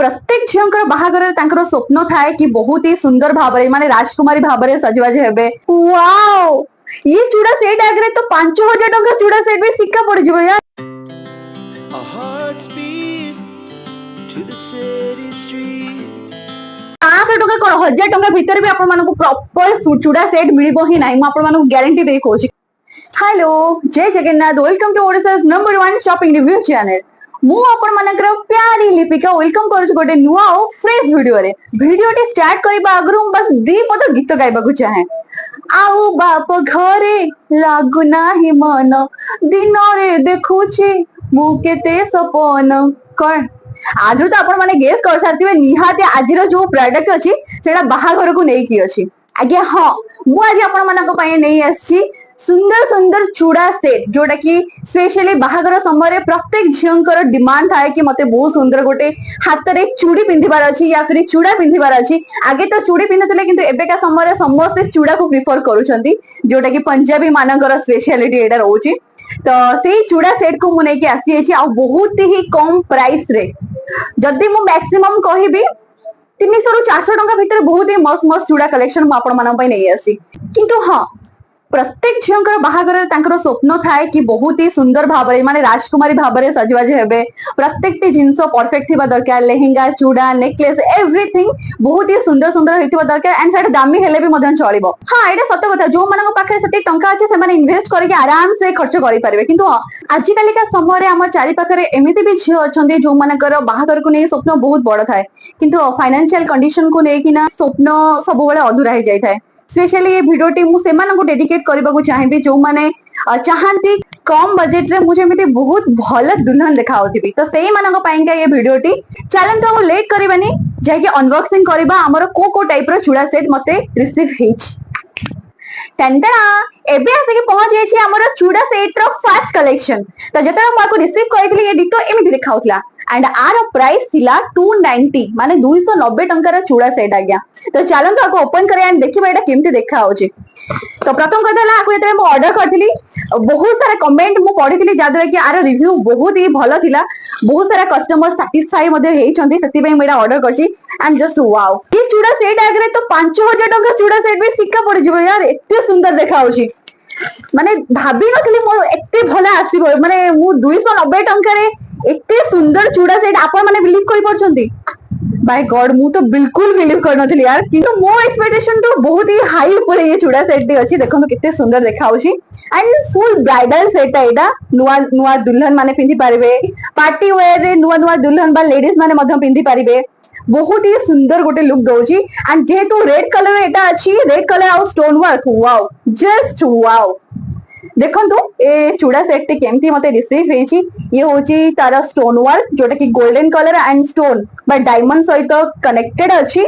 प्रत्येक झीर बाहागर स्वप्न थाए कि बहुत ही सुंदर भाव माने राजकुमारी भाव सजबाज हेबे। वाओ ये चूड़ा सेट आगे तो 5000 टंका चूड़ा सेट भी फिका पड़ जिवो यार। Our hearts beat to the city streets. 500 टंका कोन 1000 टंका भीतर भी आपण मानको प्रॉपर चूड़ा सेट मिलबो ही नाही। म आपण मानको गारंटी दे कहूची। Hello Jai Jagannath, welcome to Odisha's number 1 shopping review channel. मु आपण मानकर प्यारी लिपिका वेलकम करू गोटे नुआ और फ्रेश वीडियो रे। वीडियोटी स्टार्ट करबा आगरु बस दी पद गीत गाइबा को चाहे। आउ बाप घरे लागु नाही मन, दिन रे देखुची मु केते सपन। कोन आज तो आपण माने गेस कर सारथिबे निहाते आजिर जो प्रोडक्ट अछि सेटा बाहाघर को नै की अछि। आज्ञा हां मु आज आपण मानक पय नै आछि सुंदर सुंदर चूड़ा सेट जोटा कि स्पेशली बाहागर समय प्रत्येक झीर डिमांड थाए कि मते बहुत सुंदर गोटे हाथ रे चूड़ी पिंधिबार अछि या फिर चूड़ा पिंधिबार अछि। आगे तो चूड़ी पिंधुतले किंतु एबेका समय समस्त चूड़ा को प्रिफर करूछंती जोटा कि पंजाबी मानकर स्पेशलिटी एटा रहउची। तो सेही चूड़ा सेट को मु नै कि आसी अछि आ बहुत ही कम प्राइस रे। जदी मु मैक्सिमम कहिबी 300 रु 400 टंका भीतर बहुत ही मस्त मस्त चूड़ा कलेक्शन मु आपण मानन पय नै आसी। किंतु हां प्रत्येक झीर बाहागर स्वप्न थाए कि बहुत ही सुंदर भाव माने राजकुमारी भाव सजबाज हेबे। प्रत्येक टी जिंस परफेक्ट थिबा दरकार, लेहेंगा चूड़ा नेकलेस एवरीथिंग बहुत ही सुंदर सुंदर होइतिबा दरकार एंड सेट दामी हेले भी मदन चलिबो। हां एटा सत्य कथा जो मानक पाखे सती टंका अछि से माने इन्वेस्ट करके आराम से खर्च करि परिबे। किंतु आज काली का समय रे हम चारि पाखरे एमिति भी झियो अछंती जो मानकर बाहागर को नै स्वप्न बहुत बड़ थाए किंतु फाइनेंशियल कंडीशन को नै कि ना स्वप्न सब बेले अधूरा हो जाय थाए। स्पेशली ये वीडियोटी मु सेमान को डेडिकेट करबा को चाहेबी जो माने चाहंती कम बजेट रे मुझे एमिति बहुत भल दुल्हन देखा होतिबी। तो सेही मानक पयका ये वीडियोटी चलन तो लेट करबानी जाय के अनबॉक्सिंग करबा हमर को टाइप रो चूड़ा सेट मते रिसीव हेछि। टंटा एबे आसे के पहुंच जाय छी हमर चूड़ा सेट रो फर्स्ट कलेक्शन। तो जता माको रिसीव करथिली ये डिटो एमिति देखाउतला एंड आर प्राइस थिला 290 माने 290 टंका चूड़ा सेट आज्ञा। तो चलन तो ओपन करे एंड देखिबा एटा केमति देखा होची। तो प्रथम कथा ला आको एतरे मु ऑर्डर करथिली बहुत सारा कमेंट मु पढिथिली जादरा कि आर रिव्यू बहुत ही भलो थिला। बहुत सारा कस्टमर सैटिस्फाई मध्ये हेइचंती सेति पय मेरा ऑर्डर करची एंड जस्ट वाओ ये चूड़ा सेट आगरे तो 5000 टंका चूड़ा सेट भी फिका पड़ जिवो यार। एते सुंदर देखा होची माने भाबी नथली मो एते भला आसीबो माने मु 290 टंका रे एते सुंदर चूड़ा सेट आपण माने बिलीव करि परछंती। बाय गॉड मु तो बिल्कुल बिलीव कर नथली यार किंतु मो एक्सपेक्टेशन तो बहुत ही हाई ऊपर ये चूड़ा सेट दी अछि। देखो केते सुंदर देखा होची एंड फुल ब्राइडल सेट एटा नुआ नुआ दुल्हन माने पिंधि पारिबे। पार्टी वेयर रे नुआ नुआ दुल्हन बा लेडीज माने मध्य पिंधि पारिबे। बहुत ही सुंदर गोटे लुक दोची एंड जेहेतु रेड कलर एटा अछि रेड कलर आउ stone work wow just wow. देखंतु ए चूड़ा सेट टी केमती मते रिसीव हेची। ये होची तारा स्टोन वर्क जोटा कि golden colour and stone but diamond सहित कनेक्टेड अछि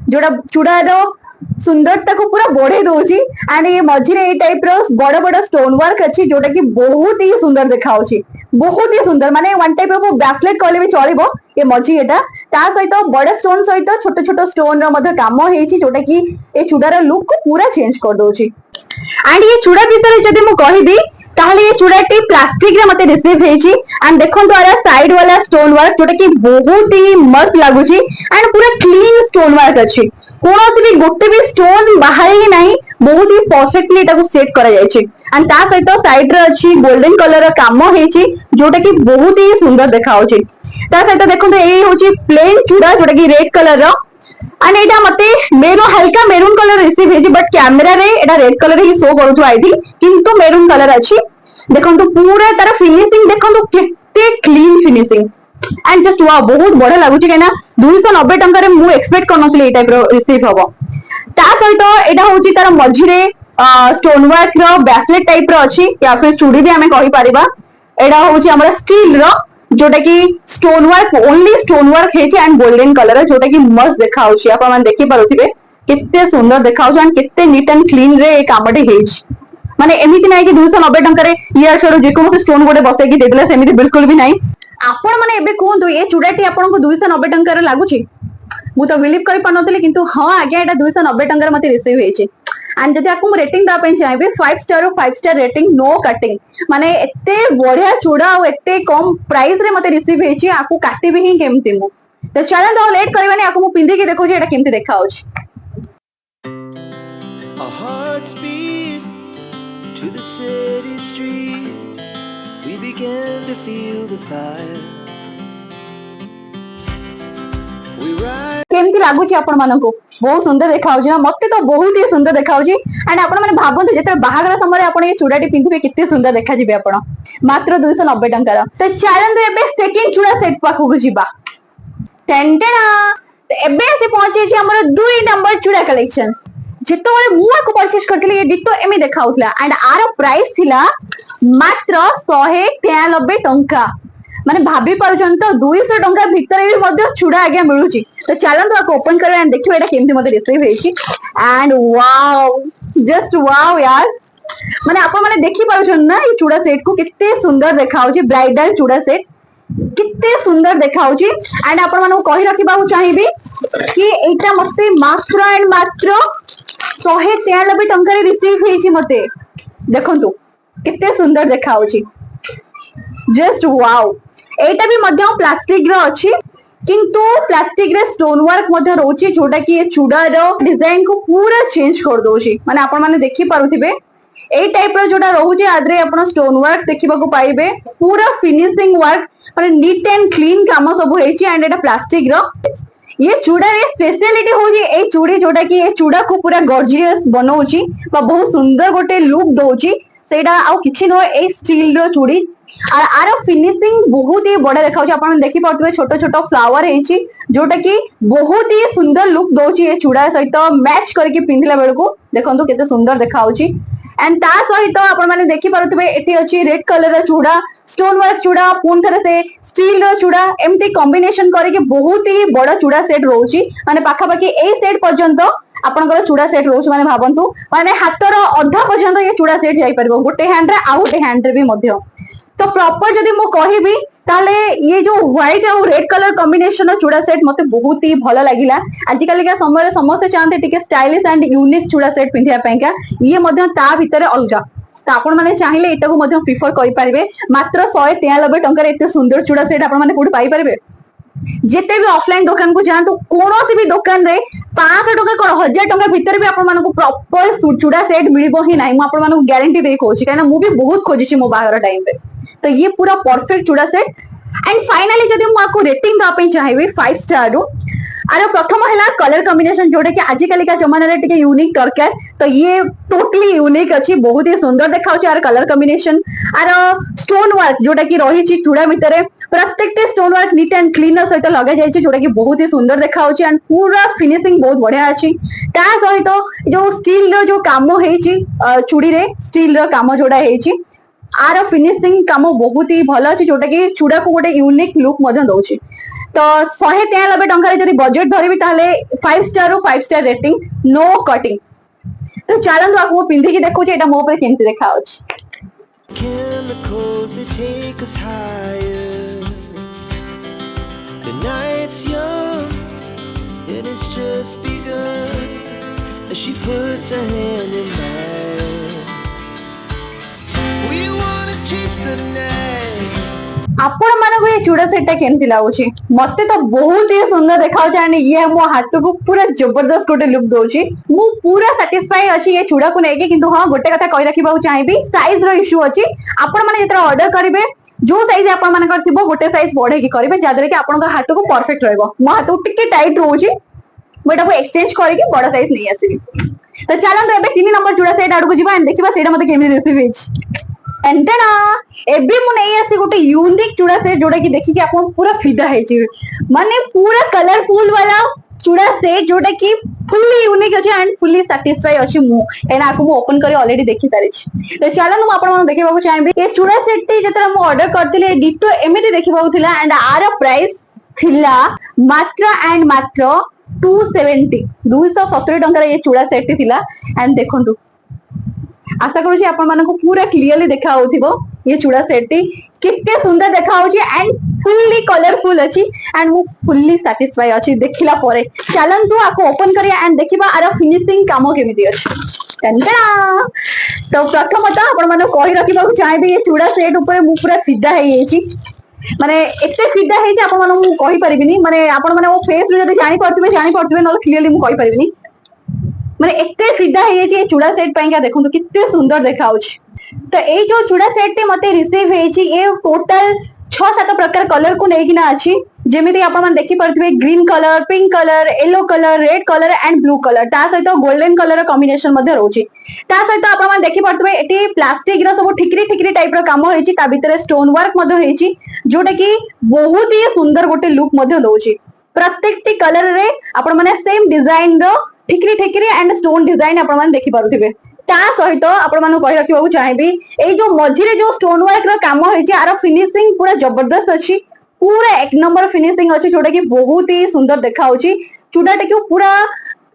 जोटा चूड़ा रो सुंदरता को पूरा बढ़े दोची एंड ये मझिरे ए टाइप रो बड़ बड़ स्टोन वर्क अछि जोटा कि बहुत ही सुंदर देखा होची। बहुत ही सुंदर माने वन टाइप ऑफ ब्रेसलेट कहले भी चलिबो। ये मझी एटा ता सहित बड़ स्टोन सहित छोट छोट स्टोन रो मध्य काम हेची जोटा कि ए चूड़ा रो लुक को पूरा चेंज कर दोची। एंड ये चूड़ा विषय जदि मु कहिबी ताहले ये चूड़ाटी प्लास्टिक रे मते रिसीव हेची एंड देखंतु आरा साइड वाला स्टोन वर्क जोटा कि बहुत ही मस्त लागुची एंड पूरा क्लीन स्टोन वर्क अछि। कोनोसी भी गोटे भी स्टोन बाहर ही नहीं बहुत ही परफेक्टली एटा को सेट करा जायछि एंड ता सहित साइड रे अछि गोल्डन कलर रो काम हेची जोटा कि बहुत ही सुंदर देखा होची। ता सहित देखंतु एई होची प्लेन चूड़ा जोटा कि रेड कलर रो एंड एटा मते मेरून हल्का मेरून कलर रिसीव हेजी बट कैमरा रे एटा रेड कलर ही शो करथु आई थिंक किंतु मेरून कलर अछि। देखंतु पूरा तार फिनिशिंग देखंतु केते clean finishing and just wow बहुत बढ़िया लागुची केना 290 टंका रे मु एक्सपेक्ट करनथली ए टाइप रो रिसीव हबो। ता सहित एटा होची तार मझिरे स्टोन वर्क रो ब्रेसलेट टाइप रो अछि या फिर चूड़ी भी हमें कहि परिबा। एटा होची हमरा स्टील रो जोटा कि stone work only stone work हेची एंड गोल्डन कलर जोटा कि मस्त देखा होची। आपण मान देखि पारुथिबे केते सुंदर देखा होची एंड केते नीट एंड क्लीन रे ए कामटी हेची। माने एमिति नाही कि 290 टंका रे इयर छोड़ जे को स्टोन गोटे बसे कि देदले सेमिति बिल्कुल भी नाही। आपण माने एबे कोहंतु ए चूड़ाटी आपन को 290 टंका रे लागुची मु तो बिलीव करि पानथले किंतु हां आगे एटा 290 टंका रे मते रिसीव हेची एंड जदि आपको रेटिंग दा पे चाहिए 5 स्टार और 5 स्टार रेटिंग नो कटिंग माने एते बढ़िया चूड़ा और एते कम प्राइस रे मते रिसीव हेची आपको काटी भी ही केमती मु तो चलନ୍ତୁ ଆଉ लेट करबानी आको मु पिंधी के देखो जे एटा केमती देखा होछ। Our hearts beat to the city streets. We began to feel the fire. We ride. केमती लागुची आपण मानको बहुत सुंदर देखा होची ना मते तो बहुत ही सुंदर देखा होची एंड आपण माने भाबंतु जेते बाहागर समय आपण ये चूड़ाटी पिंधिबे किते सुंदर देखा जिबे आपण मात्र 290 टंकार। तो चलନ୍ତୁ एबे सेकंड चूड़ा सेट पाखु जिबा टेंटेना। तो एबे से पहुंचे छी हमर 2 नंबर चूड़ा कलेक्शन जेतो बळे मुआ को परचेज करथिले ये डिटो एमी देखा होतला एंड आर प्राइस थिला मात्र 193 टंका माने भाभी पारुछन तो 200 टंका भितर भी मध्य चूड़ा आगे मिलुची। तो चलନ୍ତୁ आको ओपन करबे एंड देखिबे एटा केमती मते रिसीव हेची एंड वाओ जस्ट वाओ यार माने आपण माने देखि पारुछन ना ये चूड़ा सेट को कितने सुंदर देखा होची ब्राइडल चूड़ा सेट कितने सुंदर देखा होची एंड आपण माने कहि रखिबा चाहिबी कि एटा मते मात्र एंड मात्र 193 टंका रे रिसीव हेची मते देखंतु कितने सुंदर देखा होची जस्ट वाओ। एटा भी मध्य प्लास्टिक रो अछि किंतु प्लास्टिक रे स्टोन वर्क मध्य रोची जोटा कि ये चूड़ा रो डिजाइन को पूरा चेंज कर दोची माने आपण माने देखि पारुथिबे ए टाइप रो जोटा रहूची आदरे आपण स्टोन वर्क देखिबा को पाइबे पूरा फिनिशिंग वर्क माने नीट एंड क्लीन काम सब हेची एंड एटा प्लास्टिक रो ये चूड़ा रे स्पेशलिटी होची ए चूड़ी जोटा कि ये चूड़ा को पूरा गॉर्जियस बनौची बा बहुत सुंदर गोटे लुक दोची सेटा आ किछि न ए स्टील रो चूड़ी और आर फिनिशिंग बहुत ही बड़ा देखा आपण देखि पाउतबे छोट छोट फ्लावर हेची जोटा कि बहुत ही सुंदर लुक दोची ए चूड़ा सहित मैच करके पिंधला बेल को देखंतु केते सुंदर देखा होची एंड ता सहित आपण माने देखि पारुतबे एटी अछि रेड कलर रो चूड़ा स्टोन वर्क चूड़ा पुन थरे से स्टील रो चूड़ा एमती कॉम्बिनेशन करके बहुत ही बड़ा चूड़ा सेट रोची माने पाखा पाखी ए सेट पर्यंत आपनकर चूड़ा सेट रोच माने भाबंतु माने हातर अधा पर्यंत ये चूड़ा सेट जाई परबो गोटे हैंड रे आ गोटे हैंड रे भी मध्य। तो प्रॉपर जदि मु कहिबी ताले ये जो व्हाइट और रेड कलर कॉम्बिनेशन चूड़ा सेट मते बहुत ही भलो लागिला। आजिकल का समय रे समस्त चाहते टिके स्टाइलिश एंड यूनिक चूड़ा सेट पिंधिया पैका ये मध्य ता भितरे अलगा तो आपण माने चाहिले एटा को मध्य प्रिफर करि परिबे मात्र 193 टंका रे एते सुंदर चूड़ा सेट आपण माने कोड पाई परिबे जेते भी ऑफलाइन दुकान को जांतु कोनोसी भी दुकान रे 500 टंका कोन 1000 टंका भीतर भी आपण मानकु प्रॉपर चूड़ा सेट मिलिबो ही नाही। मु आपण मानकु गारंटी दे कहूची काना मु भी बहुत खोजिची मो बाहर टाइम पे तो ये पूरा परफेक्ट चूड़ा सेट एंड फाइनली जदि मु आपको रेटिंग दवा पे चाहिबे 5 स्टार रो आरो प्रथम हैला कलर कॉम्बिनेशन जोडे कि आजिकल का जमाना रे टिके यूनिक दरकार तो ये टोटली यूनिक अछि बहुत ही सुंदर देखाउची आरो कलर कॉम्बिनेशन आरो स्टोन वर्क जोटा कि रही छि चूड़ा भितरे प्रत्येक stone work neat and clean सहित लगा जाय छि जोटा कि बहुत ही सुंदर देखाउची एंड पूरा फिनिशिंग बहुत बढ़िया अछि ता सहित जो स्टील रो जो काम हेइ छि चूड़ी रे स्टील रो काम जोडा हेइ छि आर फिनिशिंग काम बहुत ही भलो अछि जोटा कि चूड़ा को गोटे यूनिक लुक मध्य दोछि। तो 193 टंका रे जदि बजेट धरिबी ताले 5 स्टार रो 5 स्टार रेटिंग नो कटिंग। तो चलନ୍ତୁ आको पिंधी की देखो जे एटा मो पे केमती देखा होछि। Chemicals that take us higher. The night's young and it's just begun. As she puts her hand in mine, we wanna chase the night. आपण मानको ये चूड़ा सेट केमती लागुची मते तो बहुत ही सुंदर देखाउछ एंड ये मो हाथ को पूरा जबरदस्त गोटे लुक दोची मु पूरा सैटिस्फाई अछि ये चूड़ा को नेके किंतु हां गोटे कथा कहि रखिबा चाहिबी साइज रो इशू अछि आपण माने जेतरा ऑर्डर करिवे जो साइज आपण मानकर थिबो गोटे साइज बढ़े की करिवे जादरे कि आपण का हाथ को परफेक्ट रहइबो मो हाथ टिके टाइट रोची बेटा को एक्सचेंज करके बड़ा साइज नहीं आसीबी। तो चलନ୍ତୁ एबे 3 नंबर चूड़ा सेट आडको जिबा एंड देखिबा सेटा मते केमती रिसीव हेछि एंटेना एबे मु नहीं आसी गोटे यूनिक चूड़ा सेट जोटा कि देखि कि आपण पूरा फिदा हेछि माने पूरा कलरफुल वाला चूड़ा सेट जोटा कि फुल्ली यूनिक अछि एंड फुल्ली सैटिस्फाई अछि मु एना को मु ओपन करी ऑलरेडी देखि सारि छी। तो चलन मु आपण मन देखिबा को चाहिबे ए चूड़ा सेट टी जेतरा मु ऑर्डर करतिले डिटो एमिति देखिबा को थिला एंड आर प्राइस थिला मात्र एंड मात्र 270 टंका रे ये चूड़ा सेट थिला एंड देखंतु आशा करूची आपण मानको पूरा क्लियरली देखा होथिबो ये चूड़ा सेट कितने सुंदर देखा होची एंड फुल्ली कलरफुल अछि एंड मु फुल्ली सैटिस्फाई अछि देखिला परे। चलंतु आको ओपन करिया एंड देखिबा आर फिनिशिंग कामो केमिति अछि टंटा। तो प्रथमतः आपण मानो कहि रखिबा चाहिबे ये चूड़ा सेट ऊपर मु पूरा सीधा हे येछि माने एते सीधा हे जे आपण माने कहि परिबिनी माने आपण माने ओ फेस रे जदी जानि पड़तबे न क्लियरली मु कहि परिबिनी माने एते सीधा हे जे चूड़ा सेट पई देखंतु कितने सुंदर देखाउछ। तो ए जो चूड़ा सेट टे मते रिसीव हेची ए टोटल 6-7 प्रकार कलर को लेकिना अछि जेमिति आपण मन देखि परथिबे green colour, pink colour, yellow colour, red colour and blue colour ता सहित गोल्डन कलर कॉम्बिनेशन मध्ये रहउची। ता सहित आपण मन देखि परथिबे एटी प्लास्टिक रो सब ठिकरी ठिकरी टाइप रो काम होईची ता भितरे स्टोन वर्क मध्ये होईची जोटा कि बहुत ही सुंदर गोटे लुक मध्ये दउची। प्रत्येकटी कलर रे आपण माने सेम डिजाइन रो ठिकरी ठिकरी एंड स्टोन डिजाइन आपण माने देखि परथिबे। ता सहित आपण मानु कहि रखिबा चाहिबी ए जो मझिरे जो स्टोन वर्क रो काम होईची आरो फिनिशिंग पूरा जबरदस्त अछि पूरा एक नंबर फिनिशिंग अछि जोटा कि बहुत ही सुंदर देखाउची। चूड़ाटा के पूरा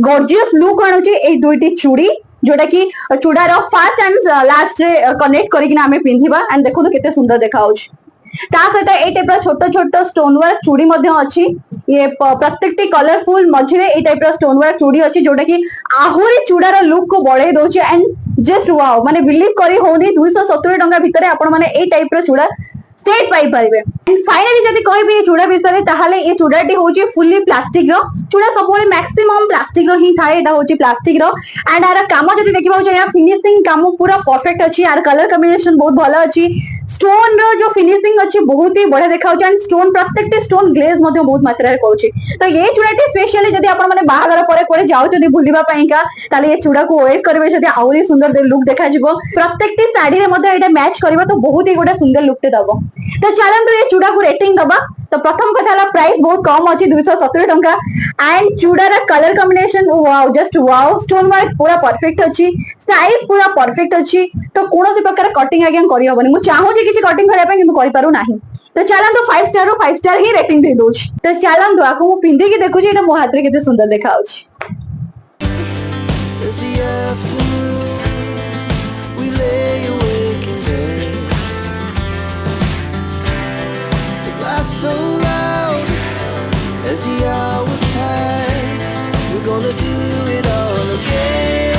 गॉर्जियस लुक आनुची ए दुईटी चूड़ी जोटा कि चूड़ार फर्स्ट एंड लास्ट रे कनेक्ट करिकिना हमें पिंधिबा एंड देखो तो केते सुंदर देखाउची। ता सहित ए टाइप रो छोट छोट स्टोन वर्क चूड़ी मध्ये अछि ये प्रत्येकटी कलरफुल मझिरे ए टाइप रो स्टोन वर्क चूड़ी अछि जोटा कि आहुरी चूड़ार लुक को बढ़ाई दोछि एंड जस्ट वाओ माने बिलीव करी होनी 270 टंका भितरे आपण माने ए टाइप रो चूड़ा सेट पाई परिबे। एंड फाइनली जदी कहबी ए चूड़ा विषय ताहाले ए चूड़ाटी होची फुल्ली प्लास्टिक रो चूड़ा सबले मैक्सिमम प्लास्टिक रो ही थाए एटा होची प्लास्टिक रो एंड आर काम जदी देखिबा या फिनिशिंग काम पूरा परफेक्ट अछि आर कलर कॉम्बिनेशन बहुत भलो अछि स्टोन रो जो फिनिशिंग अछि बहुत ही बढ़िया देखाउछ एंड स्टोन प्रत्येकटी स्टोन ग्लेज मध्ये बहुत मात्रा रे कहउछि। तो ये चूड़ाटी स्पेशली जदी आपण माने बाहागर परे कोरे जाउ जदी भुलिबा पईका ताले ये चूड़ा को वेट करबे जदी आउरी सुंदर लुक देखा जिवो प्रत्येकटी साड़ी रे मध्ये एटा मैच करबा तो बहुत ही गोटे सुंदर लुक ते दबो। तो चलंतु ये चूड़ा को रेटिंग दबा। तो प्रथम कथा ला प्राइस बहुत कम अछि 270 टंका एंड चूड़ार colour combination wow just wow stone work पूरा परफेक्ट अछि साइज पूरा परफेक्ट अछि तो कोनोसी प्रकार कटिंग आगे करि होबनी मु चाहू जे किछि कटिंग करबा किंतु करि पारु नाही। तो चलंतु 5 स्टार रो 5 स्टार ही रेटिंग दे दोछ। तो चलंतु आको मु पिंदी के देखु जे एटा मो हाथ रे केते सुंदर देखाउछ। As the afternoon, we lay awake in bed. The laughs so loud as the hours pass. We're gonna do it all again.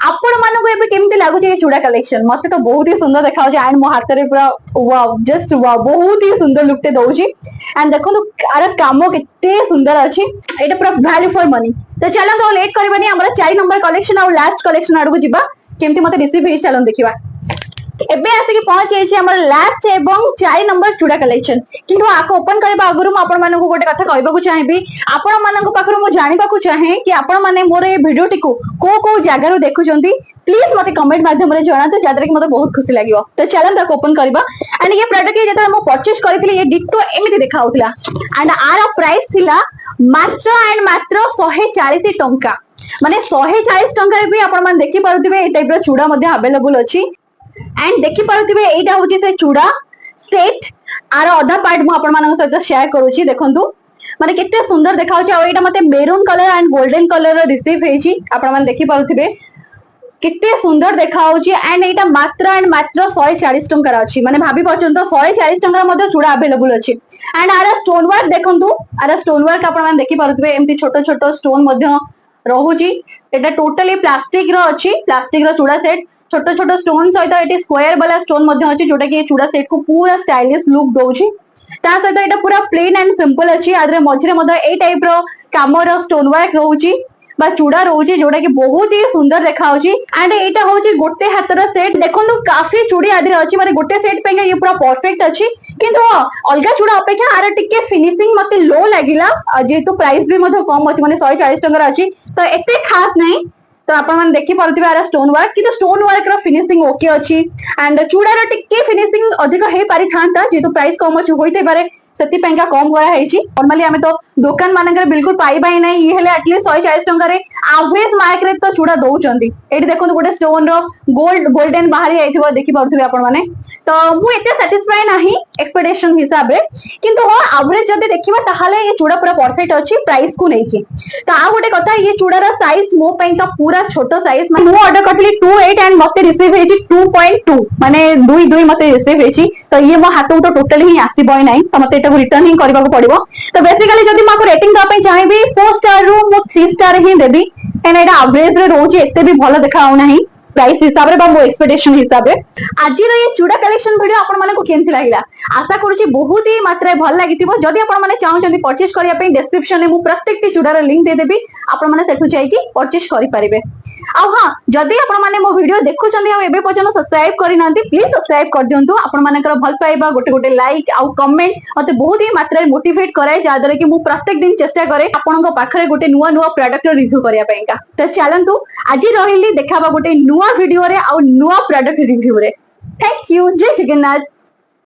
आपण मानको एबे केमते लागु जे चूड़ा कलेक्शन मते तो बहुत ही सुंदर देखाउ जे एंड मो हाथ रे पूरा वाओ जस्ट वाओ बहुत ही सुंदर लुक ते दउची एंड देखो आर कामो केते सुंदर अछि एटा पूरा वैल्यू फॉर मनी। तो चलो तो लेट करबनी हमरा 4 नंबर कलेक्शन और लास्ट कलेक्शन आडू जिबा केमते मते रिसीव हे चलन देखिबा। एबे आसे कि पहुंच जाइछि हमर लास्ट एवं 4 नंबर चूड़ा कलेक्शन किंतु आको ओपन करबा अगरु म आपण मानको गोटे कथा कहबाकू चाहेबी आपण मानको पाखरु म जानिबाकू चाहे कि आपण माने मोर ए वीडियोटी को जगह रो देखुचंती प्लीज मते कमेंट माध्यम रे जणातो जादरे कि मते बहुत खुशी लागियो। तो चलन ताको ओपन करबा एंड ये प्रोडक्ट जेता म परचेस करथिली ये डिटो एमिति देखाउतला एंड आर प्राइस थिला मात्र एंड मात्र 140 टंका माने 140 टंका रे भी आपण मान देखि पारुथिबे ए टाइप रो चूड़ा मध्ये अवेलेबल अछि एंड देखि पारुथिबे एटा होची से चूड़ा सेट आर अधा पार्ट मु आपण मानक सहित शेयर करूची देखंतु माने केते सुंदर देखाउची आ एटा मते maroon colour and golden colour रो रिसीव हेची आपण मान देखि पारुथिबे केते सुंदर देखाउची एंड एटा मात्र एंड मात्र 140 टंका रा अछि माने भाबी परचंत 140 टंका मध्ये चूड़ा अवेलेबल अछि एंड आर स्टोन वर्क देखंतु आर स्टोन वर्क आपण मान देखि पारुथिबे एम्ति छोटो छोटो स्टोन मध्ये रहुची एटा टोटली प्लास्टिक रो अछि प्लास्टिक रो चूड़ा सेट छोटो छोटो स्टोन सहित एटी स्क्वायर वाला स्टोन मध्ये अछि जोटा कि चूड़ा सेट को पूरा स्टाइलिश लुक दोछि ता सहित एटा पूरा प्लेन एंड सिंपल अछि आदरे मझरे मध्ये ए टाइप रो कामर स्टोन वर्क रहउची बा चूड़ा रहउची जोटा कि बहुत ही सुंदर देखाउची एंड एटा होची गोटे हातर सेट देखंतु काफी चूड़ी आदरे अछि माने गोटे सेट पेंगा ये पूरा परफेक्ट अछि किंतु अलगा चूड़ा अपेक्षा आर टिके फिनिशिंग मते लो लागिला जेतु प्राइस भी मध्ये कम अछि माने 140 टंका अछि तो एते खास नहीं। तो आपण मन देखि पारुथिबे आर स्टोन वर्क कि स्टोन वर्क रो फिनिशिंग ओके अछि एंड चूड़ा रो टिके फिनिशिंग अधिक हे पारि थांता जेतु प्राइस कम अछि होइते पारे सेति पेंगा कम करा हेची नॉर्मली हमें तो दुकान मानकर बिल्कुल पाइबा ही नहीं ये हेले एटलीस्ट 140 टंका रे एवरेज मार्केट तो चूड़ा दउचंदी एठी देखो गोटे स्टोन रो गोल्डन बाहरी आइथिबो देखि पारुथिबे आपण माने तो मु एते सैटिस्फाई नाही एक्सपेक्टेशन हिसाब रे किंतु हो एवरेज जदी देखिबा ताहाले ये चूड़ा पूरा परफेक्ट अछि प्राइस को नेकी। तो आ गोटे कथा ये चूड़ा रो साइज मो पई का पूरा छोटो साइज माने मु ऑर्डर करथली 28 एंड मते रिसीव हेची 2.2 माने 2 मते रिसीव हेची तो ये मो हाथ तो टोटली ही आसीबो नाही तो मते एटा रिटर्न ही करबा को पड़िबो। तो बेसिकली जदी माको रेटिंग दबा पई चाहेबी 4 स्टार रू मु 3 star he Devi and Etah average रे रोजी एते भी भलो देखाउ नाही प्राइस हिसाब रे बा मो एक्सपेक्टेशन हिसाब रे आज रो ये चूड़ा कलेक्शन वीडियो आपण माने को केनथि लागिला आशा करूची बहुत ही मात्रा रे भल लागितिबो जदि आपण माने चाहउचंदी परचेज करिया पे डिस्क्रिप्शन रे मु प्रत्येक टी चूड़ा रे लिंक दे देबी आपण माने सेठु जाई कि परचेज करि परिबे आ हां जदि आपण माने मो वीडियो देखुचंदी आ एबे पजन सब्सक्राइब करि नांती प्लीज सब्सक्राइब कर दियंतु आपण मानकर भल पाइबा गोटे गोटे लाइक आ कमेंट मते बहुत ही मात्रा रे मोटिवेट कराए जादरे कि मु प्रत्येक दिन चेष्टा करे आपनक पाखरे गोटे नुवा नुवा प्रोडक्ट रिव्यू करिया पेंका तो चलंतु आज रहिली देखाबा गोटे नुवा वीडियो रे आ नुवा प्रोडक्ट रिव्यू रे थैंक यू जय जगन्नाथ।